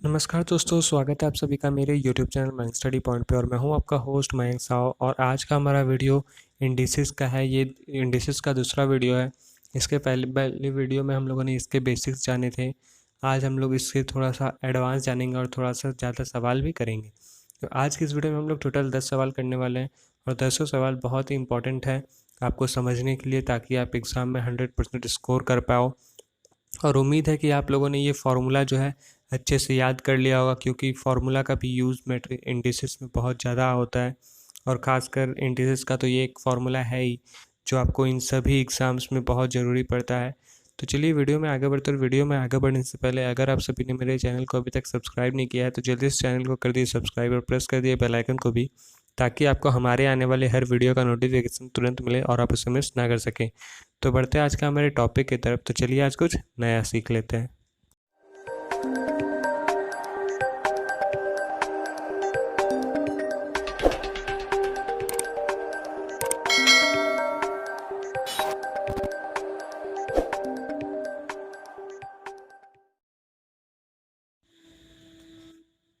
नमस्कार दोस्तों, स्वागत है आप सभी का मेरे YouTube channel Mayank study point पे। और मैं हूं आपका होस्ट मयंक साव। और आज का हमारा वीडियो इंडिसेस का है। ये इंडिसेस का दूसरा वीडियो है। इसके पहले पहले वीडियो में हम लोगों ने इसके बेसिक्स जाने थे। आज हम लोग इसके थोड़ा सा एडवांस जानेंगे और थोड़ा सा ज़्यादा सवाल भी करेंगे। तो आज की इस वीडियो में हम लोग टोटल 10 सवाल करने वाले हैं। और 10 सवाल बहुत ही इंपॉर्टेंट है आपको समझने के लिए, ताकि आप एग्ज़ाम में 100% स्कोर कर पाओ। और उम्मीद है कि आप लोगों ने ये फार्मूला जो है अच्छे से याद कर लिया होगा, क्योंकि फार्मूला का भी यूज़ मैट्रिक इंडिसेस में बहुत ज़्यादा होता है। और ख़ासकर इंडिसेस का तो ये एक फार्मूला है ही जो आपको इन सभी एग्ज़ाम्स में बहुत ज़रूरी पड़ता है। तो चलिए वीडियो में आगे बढ़ते हैं। वीडियो में आगे बढ़ने से पहले अगर आप सभी ने मेरे चैनल को अभी तक सब्सक्राइब नहीं किया है तो जल्दी इस चैनल को कर दिए सब्सक्राइब और प्रेस कर दिए बेल आइकन को भी, ताकि आपको हमारे आने वाले हर वीडियो का नोटिफिकेशन तुरंत मिले और आप उसे मिस ना कर सकें। तो बढ़ते हैं आज का हमारे टॉपिक की तरफ। तो चलिए आज कुछ नया सीख लेते हैं।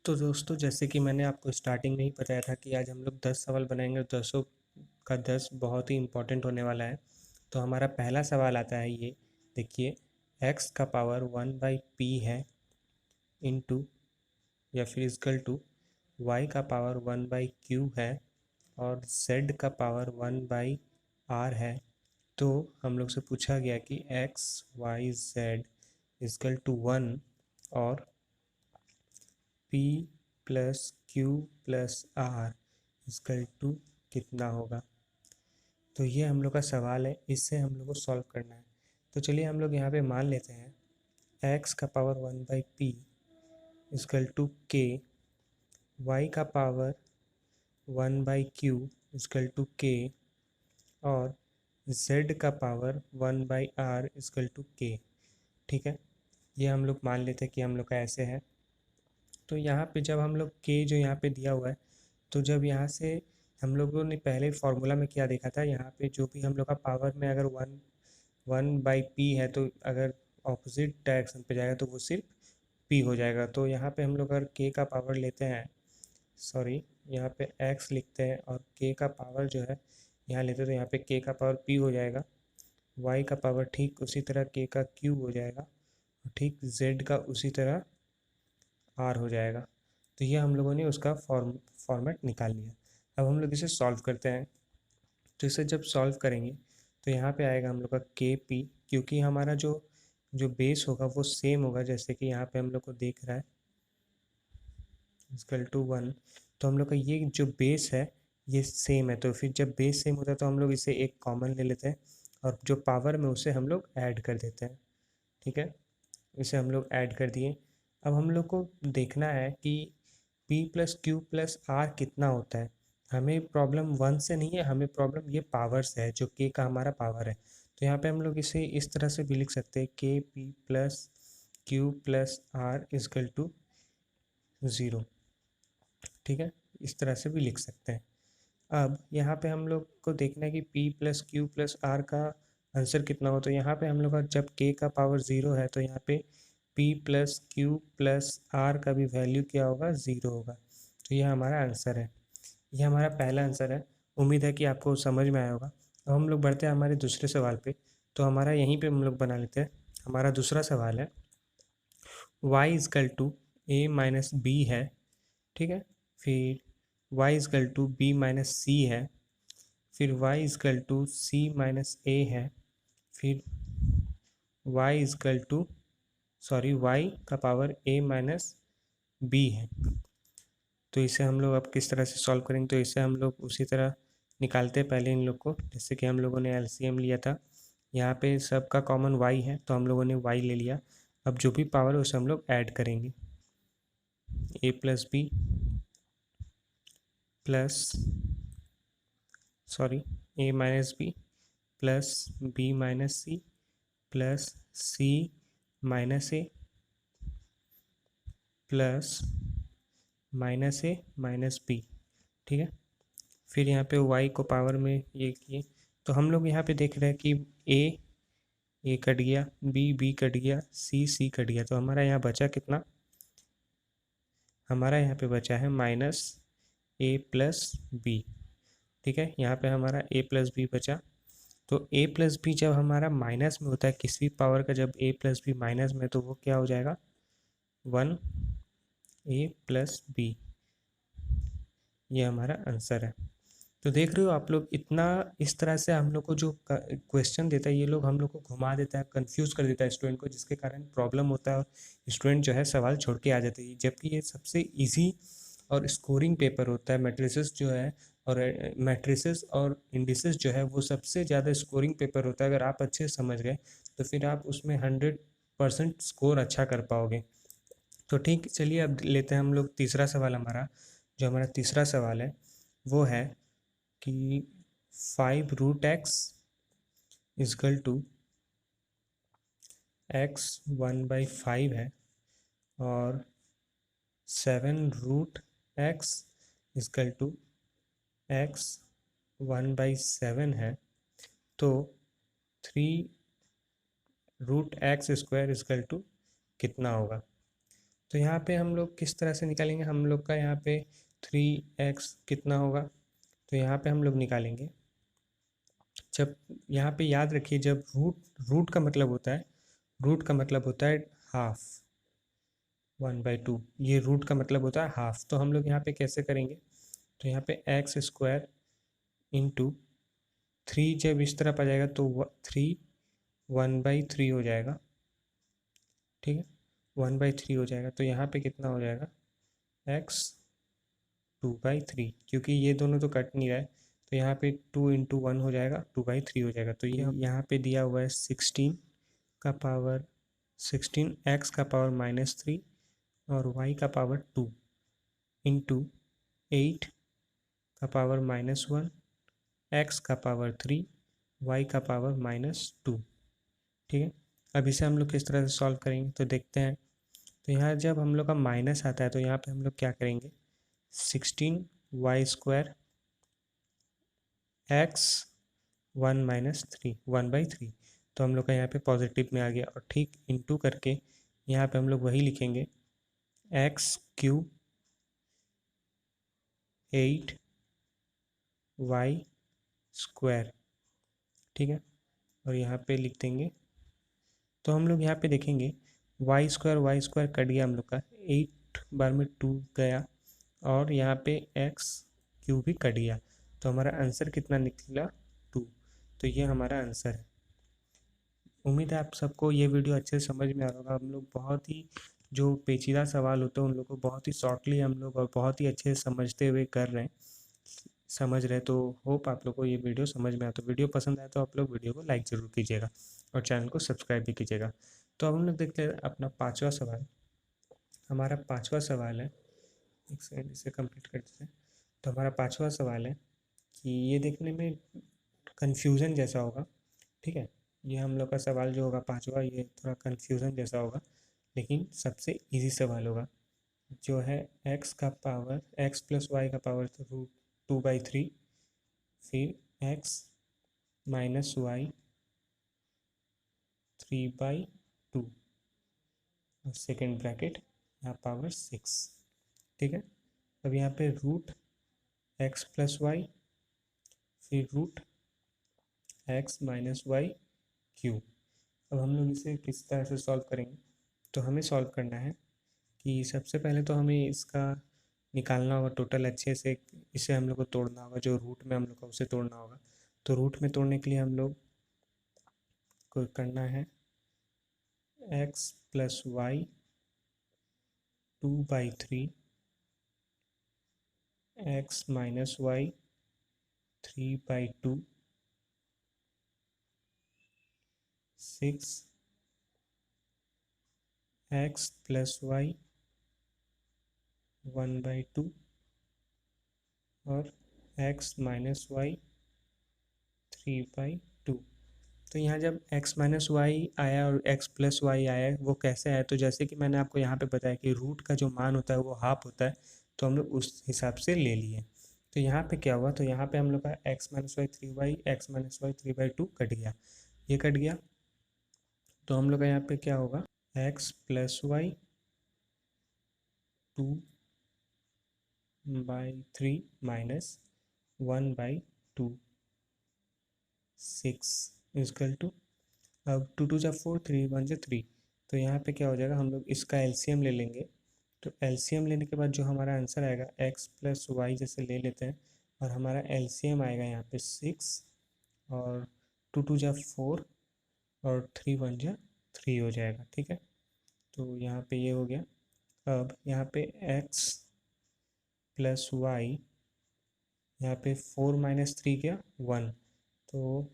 तो दोस्तों, जैसे कि मैंने आपको स्टार्टिंग में ही बताया था कि आज हम लोग 10 सवाल बनाएंगे और 10 का 10 बहुत ही इंपॉर्टेंट होने वाला है। तो हमारा पहला सवाल आता है, ये देखिए, x का पावर 1/p है इनटू या फिर इक्वल टू y का पावर 1/q है और z का पावर 1/r है। तो हम लोग से पूछा गया कि x y z equal to 1 और p plus q plus r equal to कितना होगा। तो ये हम लोग का सवाल है, इससे हम लोग को सॉल्व करना है। तो चलिए हम लोग यहाँ पे मान लेते हैं x का power 1/p equal to k, y का power 1/q equal to k और z का power 1/r equal to k। ठीक है, ये हम लोग मान लेते हैं कि हम लोग का ऐसे है। तो यहाँ पे जब हम लोग k जो यहाँ पे दिया हुआ है, तो जब यहाँ से हम लोगों ने पहले फार्मूला में क्या देखा था, यहाँ पे जो भी हम लोग का पावर में अगर 1/p है तो अगर ऑपोजिट डायरेक्शन पे जाएगा तो वो सिर्फ p हो जाएगा। तो यहाँ पे हम लोग अगर k का पावर लेते हैं, सॉरी यहाँ पे x लिखते हैं और k का पावर जो है यहाँ लेते हैं, तो यहाँ पे k का पावर p हो जाएगा, y का पावर ठीक उसी तरह k का q हो जाएगा और ठीक z का उसी तरह r हो जाएगा। तो ये हम लोगों ने उसका फॉर्मेट निकाल लिया। अब हम लोग इसे सॉल्व करते हैं। तो इसे जब सॉल्व करेंगे तो यहाँ पे आएगा हम लोग का के पी, क्योंकि हमारा जो जो बेस होगा वो सेम होगा, जैसे कि यहाँ पे हम लोग को देख रहा है इक्वल टू 1। तो हम लोग का ये जो बेस है ये सेम है, तो फिर जब बेस सेम होता है तो हम लोग इसे एक कॉमन ले लेते हैं और जो पावर में उसे हम लोग ऐड कर देते हैं। ठीक है, इसे हम लोग ऐड कर दिए। अब हम लोग को देखना है कि p plus q plus r कितना होता है। हमें प्रॉब्लम 1 से नहीं है, हमें प्रॉब्लम ये पावर से है, जो k का हमारा पावर है। तो यहाँ पे हम लोग इसे इस तरह से भी लिख सकते हैं, के p plus q plus r equal to 0। ठीक है, इस तरह से भी लिख सकते हैं। अब यहाँ पे हम लोग को देखना है कि p plus q plus r का आंसर कितना हो। तो यहाँ पे हम लोग का जब k का पावर 0 है तो यहाँ पे p plus q plus r का भी वैल्यू क्या होगा, 0 होगा। तो यह हमारा आंसर है, यह हमारा पहला आंसर है। उम्मीद है कि आपको समझ में आया होगा। अब हम लोग बढ़ते हैं हमारे दूसरे सवाल पे। तो हमारा यहीं पे हम लोग बना लेते हैं। हमारा दूसरा सवाल है y is equal to a minus B है। ठीक है, फिर y is equal to b minus C है, फिर y is equal to c minus a है, फिर y इजकल टू y का पावर a माइनस b है। तो इसे हम लोग अब किस तरह से सॉल्व करेंगे, तो इसे हम लोग उसी तरह निकालते हैं पहले इन लोग को, जैसे कि हम लोगों ने एलसीएम लिया था। यहाँ पे सबका कॉमन y है तो हम लोगों ने y ले लिया। अब जो भी पावर है उसे हम लोग ऐड करेंगे, a plus b plus a minus b plus b minus c plus c minus a plus minus a minus b. ठीक है, फिर यहाँ पे y को पावर में ये किए, तो हम लोग यहाँ पे देख रहे हैं कि a कट गया, b कट गया, c कट गया। तो हमारा यहाँ बचा कितना, हमारा यहाँ पे बचा है -a+b। ठीक है, यहाँ पे हमारा a+b बचा। तो a+b जब हमारा माइनस में होता है, किसी भी पावर का जब a+b माइनस में, तो वो क्या हो जाएगा 1a+b। ये हमारा आंसर है। तो देख रहे हो आप लोग, इतना इस तरह से हम लोग को जो क्वेश्चन देता है, ये लोग हम लोग को घुमा देता है, कंफ्यूज कर देता है स्टूडेंट को, जिसके कारण प्रॉब्लम होता है और स्टूडेंट जो है सवाल छोड़ के आ जाते हैं। जबकि ये सबसे इजी और स्कोरिंग पेपर होता है। मैट्रिसेस जो है और मैट्रिसेस और इंडिसेस जो है वो सबसे ज़्यादा स्कोरिंग पेपर होता है। अगर आप अच्छे से समझ गए तो फिर आप उसमें 100% स्कोर अच्छा कर पाओगे। तो ठीक, चलिए अब लेते हैं हम लोग तीसरा सवाल। हमारा जो हमारा तीसरा सवाल है वो है कि 5√x इजकल टू x1/5 है और 7√x इजकल टू x1/7 है। तो 3√x² इजकल टू कितना होगा? तो यहाँ पे हम लोग किस तरह से निकालेंगे? हम लोग का यहाँ पे 3x कितना होगा, तो यहाँ पे हम लोग निकालेंगे। जब यहाँ पे याद रखिए, जब रूट का मतलब होता है, रूट का मतलब होता है हाफ, 1/2, ये रूट का मतलब होता है हाफ। तो हम लोग यहाँ पे कैसे करेंगे? तो यहाँ पे x² इंटू 3 जब इस तरफ आ जाएगा तो 3 1/3 हो जाएगा। ठीक है, 1/3 हो जाएगा। तो यहाँ पे कितना हो जाएगा? x 2/3, क्योंकि ये दोनों तो कट नहीं रहा है, तो यहाँ पे 2 × 1 हो जाएगा, 2/3 हो जाएगा। तो ये यहाँ पे दिया हुआ है 16 का पावर 16 x का पावर -3 और y का पावर 2 इंटू 8 का पावर -1, x का पावर 3, y का पावर -2। ठीक है, अब इसे हम लोग किस तरह से सॉल्व करेंगे तो देखते हैं। तो यहाँ जब हम लोग का माइनस आता है तो यहाँ पे हम लोग क्या करेंगे? 16y² x 1-3 तो हम लोग का यहाँ पे पॉजिटिव में आ गया, और ठीक इंटू करके यहाँ पे हम लोग वही लिखेंगे x³ 8y²। ठीक है, और यहाँ पे लिख देंगे। तो हम लोग यहाँ पे देखेंगे y² कट गया हम लोग का, 8 बार में 2 गया, और यहाँ पे x³ भी कट गया। तो हमारा आंसर कितना निकला? 2। तो ये हमारा आंसर है। उम्मीद है आप सबको ये वीडियो अच्छे से समझ में आ रहा होगा। हम लोग बहुत ही जो पेचीदा सवाल होते हैं उन लोग को बहुत ही शॉर्टली हम लोग और बहुत ही अच्छे से समझते हुए कर रहे हैं, समझ रहे। तो होप आप लोग को ये वीडियो समझ में आया। तो वीडियो पसंद आया तो आप लोग वीडियो को लाइक ज़रूर कीजिएगा और चैनल को सब्सक्राइब भी कीजिएगा। तो अब हम लोग देखते हैं अपना पाँचवा सवाल। हमारा पाँचवा सवाल है, एक सेकंड इसे कंप्लीट कर देते हैं। तो हमारा पाँचवा सवाल है कि ये देखने में कन्फ्यूज़न जैसा होगा। ठीक है, ये हम लोग का सवाल जो होगा पाँचवा, ये थोड़ा कन्फ्यूज़न जैसा होगा, लेकिन सबसे इजी सवाल होगा। जो है x का पावर x + y का पावर तो √2/3, फिर x - y 3/2 और सेकेंड ब्रैकेट यहाँ पावर 6। ठीक है, अब यहाँ पे √x + y फिर √x - y³। अब हम लोग इसे किस तरह से सॉल्व करेंगे? तो हमें सॉल्व करना है कि सबसे पहले तो हमें इसका निकालना होगा टोटल अच्छे से। इसे हम लोग को तोड़ना होगा, जो रूट में हम लोग को उसे तोड़ना होगा। तो रूट में तोड़ने के लिए हम लोग को करना है x + y 2/3, x - y 3/2, 6 x + y 1/2 और x - y 3/2। तो यहाँ जब x - y आया और x + y आया, वो कैसे आया? तो जैसे कि मैंने आपको यहाँ पे बताया कि रूट का जो मान होता है वो हाफ होता है, तो हम लोग उस हिसाब से ले लिए। तो यहाँ पे क्या हुआ? तो यहाँ पे हम लोग का x - y 3y, x - y 3/2 cut गया, ये कट गया। तो हम लोग का यहाँ पे क्या होगा? x + y 2 3 minus 1/2 6 is equal to, अब 2 2 जा 4, 3 1 जा 3, तो यहाँ पे क्या हो जाएगा, हम लोग इसका एलसीएम ले लेंगे। तो एलसीएम लेने के बाद जो हमारा आंसर आएगा x प्लस वाई जैसे ले लेते हैं, और हमारा एलसीएम आएगा यहाँ पे 6, और 2 2 जा 4 और 3 1 जा 3 हो जाएगा। ठीक है, तो यहाँ पे ये हो गया। अब यहाँ पे x प्लस वाई, यहाँ पे 4 माइनस 3 क्या 1, तो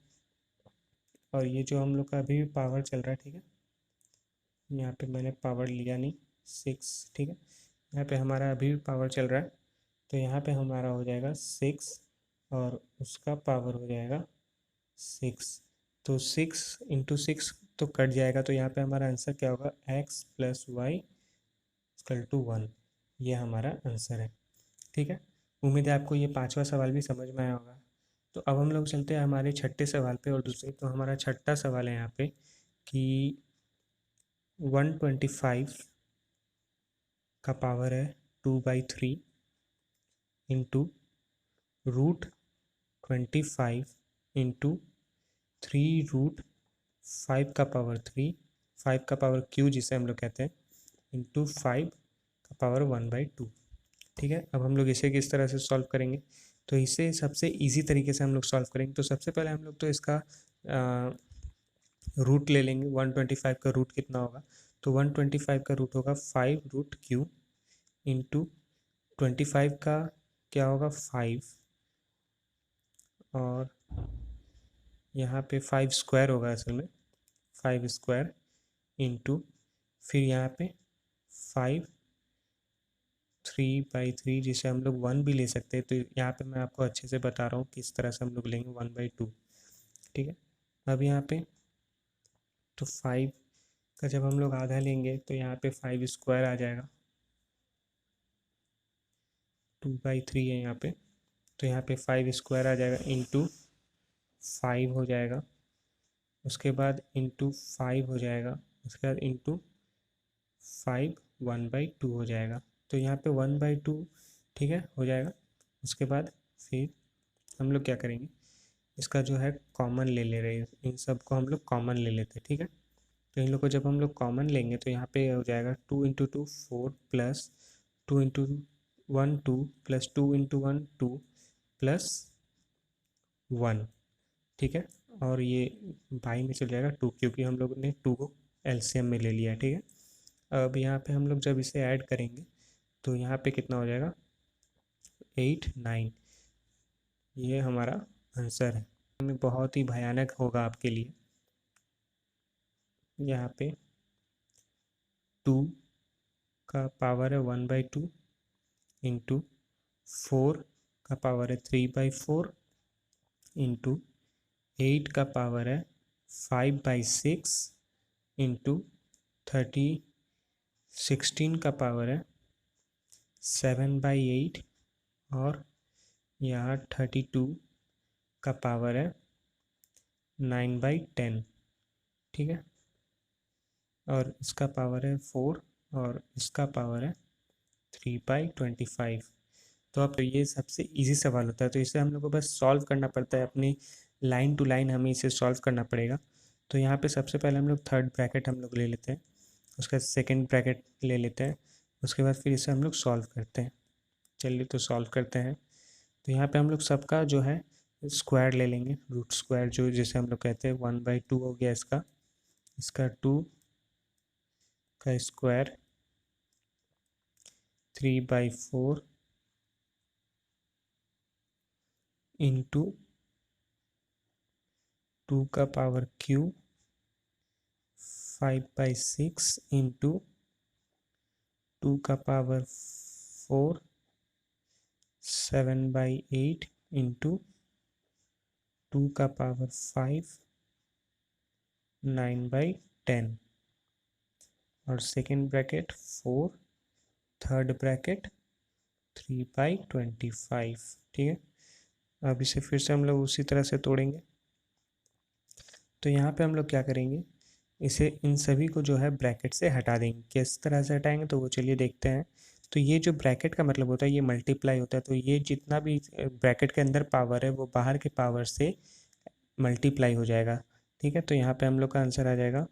और ये जो हम लोग का अभी भी पावर चल रहा है, ठीक है, यहाँ पे मैंने पावर लिया नहीं 6, ठीक है, यहाँ पे हमारा अभी भी पावर चल रहा है, तो यहाँ पे हमारा हो जाएगा 6 और उसका पावर हो जाएगा 6, तो 6 × 6 तो कट जाएगा, तो यहाँ पे हमारा आंसर क्या होगा, x plus y equal to 1, ये हमारा आंसर है। ठीक है, उम्मीद है आपको ये पांचवा सवाल भी समझ में आया होगा। तो अब हम लोग चलते हैं हमारे छठे सवाल पे और दूसरे। तो हमारा छठा सवाल है यहाँ पे कि 125 का पावर है 2/3 इंटू √25 इंटू 3√5 का पावर 3, 5 का पावर क्यू जिसे हम लोग कहते हैं, इंटू 5 का पावर 1/2। ठीक है, अब हम लोग इसे किस तरह से सॉल्व करेंगे, तो इसे सबसे इजी तरीके से हम लोग सॉल्व करेंगे। तो सबसे पहले हम लोग तो इसका रूट ले लेंगे। 125 का रूट कितना होगा, तो 125 का रूट होगा 5√Q इंटू 25 का क्या होगा 5, और यहाँ पे 5 स्क्वायर होगा असल में, 5 स्क्वायर इंटू फिर यहाँ पे 5 3/3 जिसे हम लोग 1 भी ले सकते हैं। तो यहाँ पे मैं आपको अच्छे से बता रहा हूँ किस तरह से हम लोग लेंगे 1/2। ठीक है, अब यहाँ पे तो 5 का जब हम लोग आधा लेंगे तो यहाँ पे 5 स्क्वायर आ जाएगा, 2/3 है यहाँ पे, तो यहाँ पे 5 स्क्वायर आ जाएगा इंटू 5 हो जाएगा, उसके बाद इंटू 5 हो जाएगा, उसके बाद इंटू 5 1/2 हो जाएगा। तो यहाँ पे 1/2 ठीक है हो जाएगा। उसके बाद फिर हम लोग क्या करेंगे, इसका जो है कॉमन ले रहे हैं, इन सब को हम लोग कॉमन ले लेते हैं। ठीक है, तो इन लोग को जब हम लोग कॉमन लेंगे तो यहाँ पे हो जाएगा 2 × 2 4 प्लस 2 × 1 2 प्लस 2 × 1 2 प्लस 1। ठीक है, और ये बाई में चल जाएगा 2 क्योंकि हम लोग ने 2 को एलसीएम में ले लिया है। ठीक है, अब यहाँ पे हम लोग जब इसे ऐड करेंगे तो यहाँ पे कितना हो जाएगा 8 9, ये हमारा आंसर है। हमें बहुत ही भयानक होगा आपके लिए। यहाँ पे 2 का पावर है 1/2 इंटू 4 का पावर है 3/4 इंटू 8 का पावर है 5/6 इंटू 16 का पावर है 7/8, और यहाँ 32 का पावर है 9/10। ठीक है, और इसका पावर है 4 और इसका पावर है 3/25। तो अब ये सबसे इजी सवाल होता है, तो इसे हम लोग को बस सॉल्व करना पड़ता है, अपनी लाइन टू लाइन हमें इसे सॉल्व करना पड़ेगा। तो यहाँ पे सबसे पहले हम लोग थर्ड ब्रैकेट हम लोग ले लेते हैं, उसका सेकंड ब्रैकेट ले लेते हैं, उसके बाद फिर इसे हम लोग सॉल्व करते हैं। चलिए तो सॉल्व करते हैं। तो यहाँ पे हम लोग सबका जो है स्क्वायर ले लेंगे, रूट स्क्वायर जो जिसे हम लोग कहते हैं 1/2 हो गया इसका, इसका 2 का स्क्वायर 3/4 इंटू 2 का पावर क्यू 5/6 इंटू 2 का पावर 4 7/8 इंटू 2 का पावर 5 9/10, और सेकेंड ब्रैकेट 4, थर्ड ब्रैकेट 3/25। ठीक है, अब इसे फिर से हम लोग उसी तरह से तोड़ेंगे। तो यहाँ पे हम लोग क्या करेंगे, इसे इन सभी को जो है ब्रैकेट से हटा देंगे। किस तरह से हटाएंगे तो वो चलिए देखते हैं। तो ये जो ब्रैकेट का मतलब होता है ये मल्टीप्लाई होता है, तो ये जितना भी ब्रैकेट के अंदर पावर है वो बाहर के पावर से मल्टीप्लाई हो जाएगा। ठीक है, तो यहाँ पे हम लोग का आंसर आ जाएगा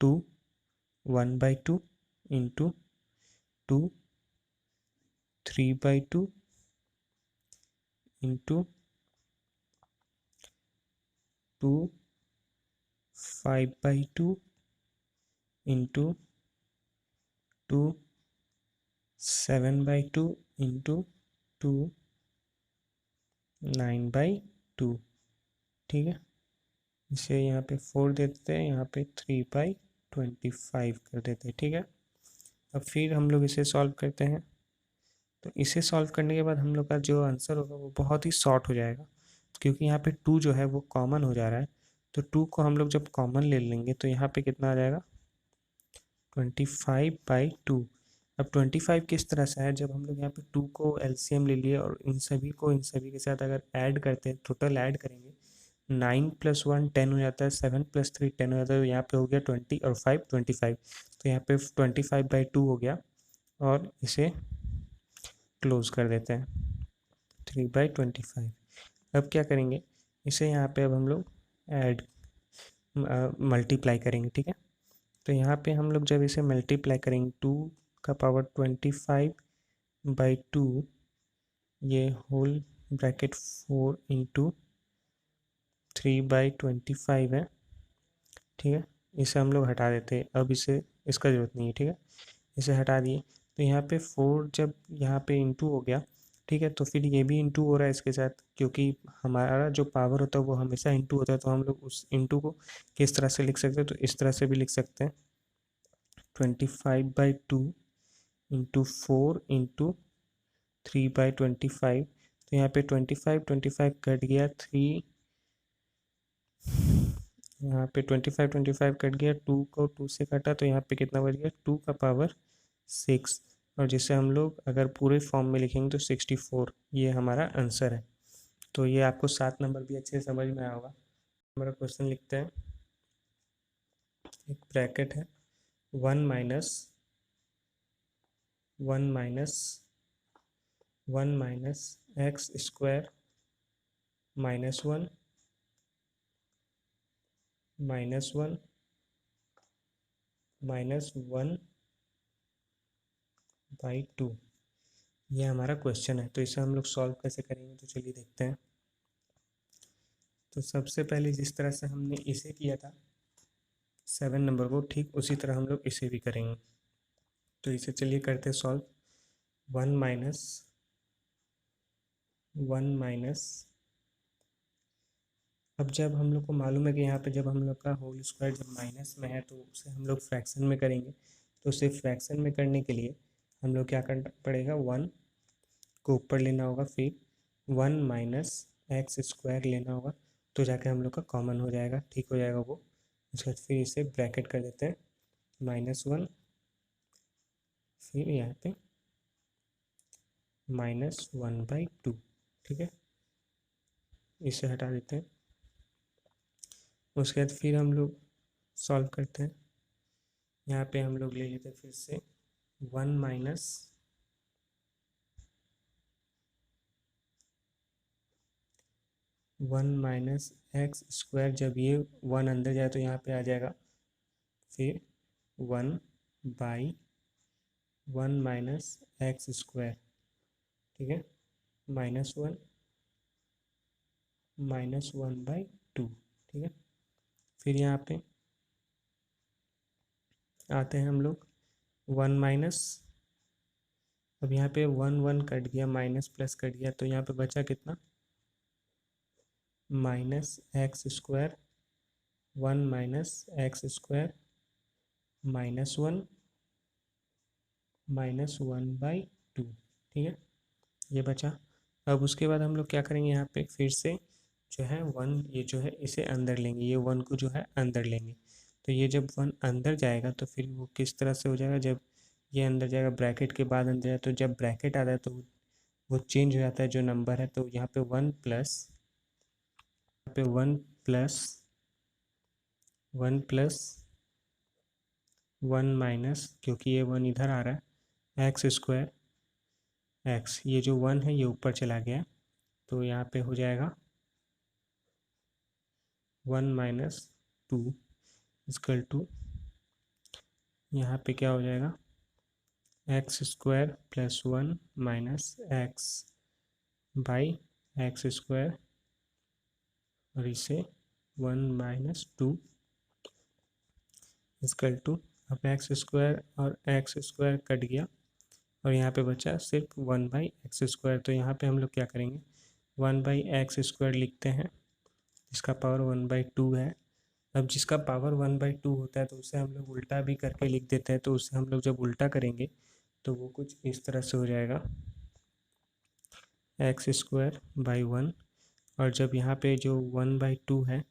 2 1/2 इंटू 2 3/2 इंटू 2 5/2 इंटू 2 7/2 इंटू 2 9/2। ठीक है, इसे यहाँ पे 4 दे देते हैं, यहाँ पे 3/25 कर देते हैं। ठीक है, अब फिर हम लोग इसे सॉल्व करते हैं। तो इसे सॉल्व करने के बाद हम लोग का जो आंसर होगा वो बहुत ही शॉर्ट हो जाएगा, क्योंकि यहाँ पे 2 जो है वो कॉमन हो जा रहा है। तो 2 को हम लोग जब कॉमन ले लेंगे तो यहाँ पे कितना आ जाएगा 25/2। अब 25 किस तरह से है, जब हम लोग यहाँ पे 2 को एलसीएम ले लिए और इन सभी को इन सभी के साथ अगर ऐड करते हैं, टोटल ऐड करेंगे, 9 + 1 10 हो जाता है, 7 + 3 10 हो जाता है, तो यहाँ पे हो गया 20 और 5 25। तो यहाँ पे 25/2 हो गया और इसे क्लोज कर देते हैं 3/25। अब क्या करेंगे, इसे यहाँ पे अब हम लोग ऐड मल्टीप्लाई करेंगे। ठीक है, तो यहाँ पे हम लोग जब इसे मल्टीप्लाई करेंगे 2 का पावर 25/2, ये होल ब्रैकेट 4 इंटू 3/25 है। ठीक है, इसे हम लोग हटा देते हैं, अब इसे इसका ज़रूरत नहीं है। ठीक है, इसे हटा दिए, तो यहाँ पे 4 जब यहाँ पे इंटू हो गया, ठीक है, तो फिर ये भी इंटू हो रहा है इसके साथ, क्योंकि हमारा जो पावर होता है वो हमेशा इंटू होता है। तो हम लोग उस इंटू को किस तरह से लिख सकते हैं, तो इस तरह से भी लिख सकते हैं 25/2 इंटू 4 इंटू 3/25। तो यहाँ पे 25 कट गया 3, यहाँ पे 25 कट गया, 2 को 2 से काटा, तो यहाँ पे कितना बच गया 2 का पावर 6, और जिसे हम लोग अगर पूरे फॉर्म में लिखेंगे तो 64, ये हमारा आंसर है। तो ये आपको 7 नंबर भी अच्छे से समझ में आया होगा। हमारा क्वेश्चन लिखते हैं, एक ब्रैकेट है 1 माइनस 1 - x² -1 -1 -1/2। ये हमारा क्वेश्चन है, तो इसे हम लोग सॉल्व कैसे करेंगे, तो चलिए देखते हैं। तो सबसे पहले जिस तरह से हमने इसे किया था 7 नंबर को, ठीक उसी तरह हम लोग इसे भी करेंगे। तो इसे चलिए करते सॉल्व। 1 माइनस अब जब हम लोग को मालूम है कि यहाँ पे जब हम लोग का होल स्क्वायर जब माइनस में है तो उसे हम लोग फ्रैक्शन में करेंगे। तो उसे फ्रैक्शन में करने के लिए हम लोग क्या करना पड़ेगा, 1 को ऊपर लेना होगा, फिर 1 - x² लेना होगा, तो जाके हम लोग का कॉमन हो जाएगा, ठीक हो जाएगा वो। उसके बाद फिर इसे ब्रैकेट कर देते हैं -1, फिर यहाँ पे -1/2। ठीक है, इसे हटा देते हैं। उसके बाद फिर हम लोग सॉल्व करते हैं। यहाँ पे हम लोग ले लेते हैं फिर से 1 माइनस x², जब ये 1 अंदर जाए तो यहाँ पे आ जाएगा फिर 1/1 -x²। ठीक है, -1 -1/2। ठीक है, फिर यहाँ पे आते हैं हम लोग 1 माइनस, अब यहाँ पे 1 1 कट गया, माइनस प्लस कट गया, तो यहाँ पे बचा कितना -x², 1 -x² -1 -1/2। ठीक है, ये बचा। अब उसके बाद हम लोग क्या करेंगे, यहाँ पे फिर से जो है 1, ये जो है इसे अंदर लेंगे, ये 1 को जो है अंदर लेंगे। तो ये जब 1 अंदर जाएगा तो फिर वो किस तरह से हो जाएगा, जब ये अंदर जाएगा ब्रैकेट के बाद अंदर जाए, तो जब ब्रैकेट आता है तो वो चेंज हो जाता है जो नंबर है। तो यहाँ पे 1 प्लस 1 माइनस, क्योंकि ये 1 इधर आ रहा है, एक्स स्क्वायर एक्स, ये जो 1 है ये ऊपर चला गया, तो यहाँ पे हो जाएगा 1 माइनस 2 इक्वल टू, यहाँ पे क्या हो जाएगा, x square plus 1 minus x by x square, और इसे 1 माइनस 2 इक्वल टू, अब एक्स स्क्वायर और एक्स स्क्वायर कट गया और यहाँ पे बचा सिर्फ 1 बाई एक्स स्क्वायर। तो यहाँ पे हम लोग क्या करेंगे, 1 बाई एक्स स्क्वायर लिखते हैं, जिसका पावर 1/2 है। अब जिसका पावर 1/2 होता है तो उसे हम लोग उल्टा भी करके लिख देते हैं, तो उसे हम लोग जब उल्टा करेंगे तो वो कुछ इस तरह से हो जाएगा, एक्स स्क्वायर बाई 1, और जब यहाँ पे जो 1/2 है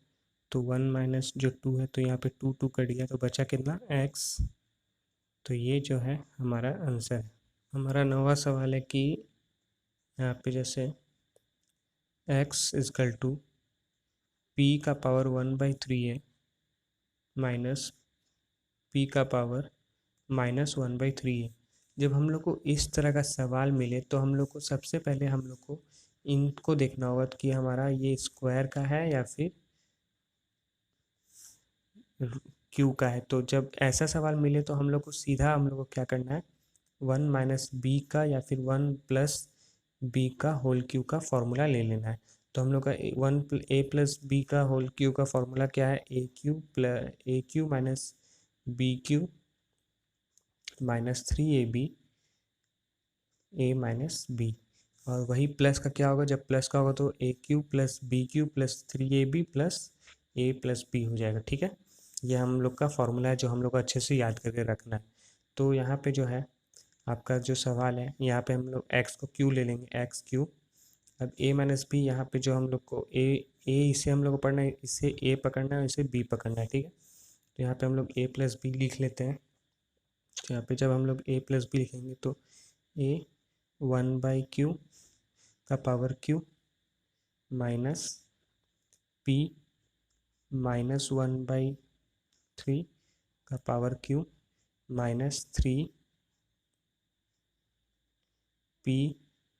तो 1 माइनस जो 2 है, तो यहाँ पे 2 2 कट गया तो बचा कितना, एक्स। तो ये जो है हमारा आंसर है। हमारा 9वां सवाल है कि यहाँ पे जैसे एक्स इजकल टू पी का पावर 1/3 है माइनस पी का पावर -1/3 है। जब हम लोग को इस तरह का सवाल मिले तो हम लोग को सबसे पहले हम लोग को इनको देखना होगा कि हमारा ये स्क्वायर का है या फिर क्यू का है। तो जब ऐसा सवाल मिले तो हम लोग को सीधा हम लोग को क्या करना है, 1 माइनस बी का या फिर 1 प्लस बी का होल क्यू का फॉर्मूला ले लेना है। तो हम लोग का ए प्लस बी का होल क्यू का फॉर्मूला क्या है, A cube minus B cube minus 3ab A minus B, और वही प्लस का क्या होगा, जब प्लस का होगा तो A cube plus B cube plus 3ab plus A plus B हो जाएगा। ठीक है, ये हम लोग का फॉर्मूला है जो हम लोग को अच्छे से याद करके रखना है। तो यहाँ पे जो है आपका जो सवाल है, यहाँ पे हम लोग एक्स को क्यू ले लेंगे, एक्स क्यू। अब ए माइनस बी, यहाँ पे जो हम लोग को ए इसे हम लोग को पढ़ना है, इसे ए पकड़ना है, इसे बी पकड़ना है। ठीक है, तो यहाँ पे हम लोग ए प्लस बी लिख लेते हैं। तो यहाँ पे जब हम लोग ए प्लस बी लिखेंगे तो ए 1/q का पावर q माइनस p -1/3 का power q minus 3p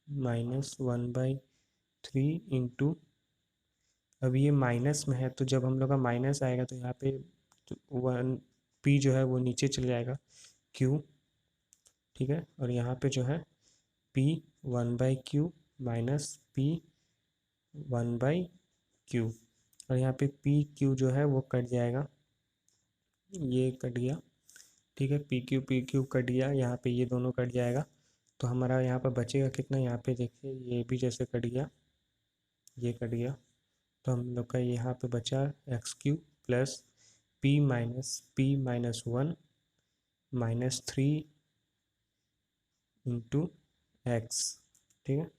-1/3 into, अब ये माइनस में है तो जब हम लोग का माइनस आएगा तो यहाँ पे 1p जो है वो नीचे चले जाएगा q। ठीक है, और यहाँ पे जो है p 1/q minus p 1/q, और यहाँ पे पी क्यू जो है वो कट जाएगा, ये कट गया। ठीक है, पी क्यू कट गया, यहाँ पे ये दोनों कट जाएगा। तो हमारा यहाँ पर बचेगा कितना, यहाँ पे देखिए ये भी जैसे कट गया, ये कट गया, तो हम लोग का यहाँ पे बचा x q plus p minus 1 minus 3 into x. ठीक है,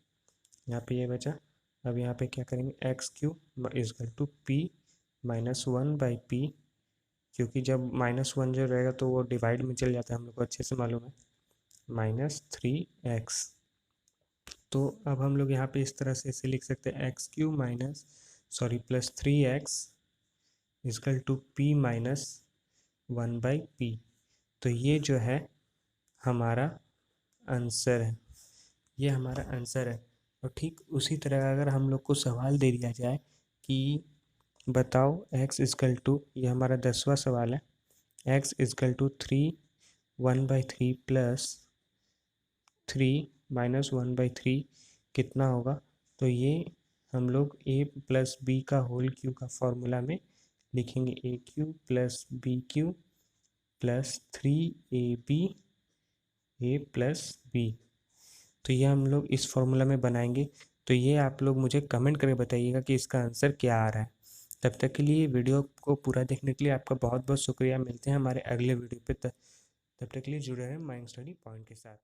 यहाँ पे ये बचा। अब यहाँ पे क्या करेंगे, x q equal to p -1/p, क्योंकि जब -1 जो रहेगा तो वो डिवाइड में चल जाता है, हम लोग को अच्छे से मालूम है, -3x। तो अब हम लोग यहाँ पे इस तरह से इसे लिख सकते हैं, x q plus 3x equal to p -1/p। तो ये जो है हमारा आंसर है, ये हमारा आंसर है। और ठीक उसी तरह अगर हम लोग को सवाल दे दिया जाए कि बताओ x इजकल टू, ये हमारा 10वां सवाल है, x इजकल टू 1/3 प्लस 3 -1/3 कितना होगा। तो ये हम लोग a प्लस बी का होल क्यू का फॉर्मूला में लिखेंगे, A cube plus B cube plus 3ab A plus B. तो ये हम लोग इस फॉर्मूला में बनाएंगे। तो ये आप लोग मुझे कमेंट करके बताइएगा कि इसका आंसर क्या आ रहा है। तब तक के लिए वीडियो को पूरा देखने के लिए आपका बहुत बहुत शुक्रिया। मिलते हैं हमारे अगले वीडियो पे, तब तक के लिए जुड़े रहें माइंड स्टडी पॉइंट के साथ।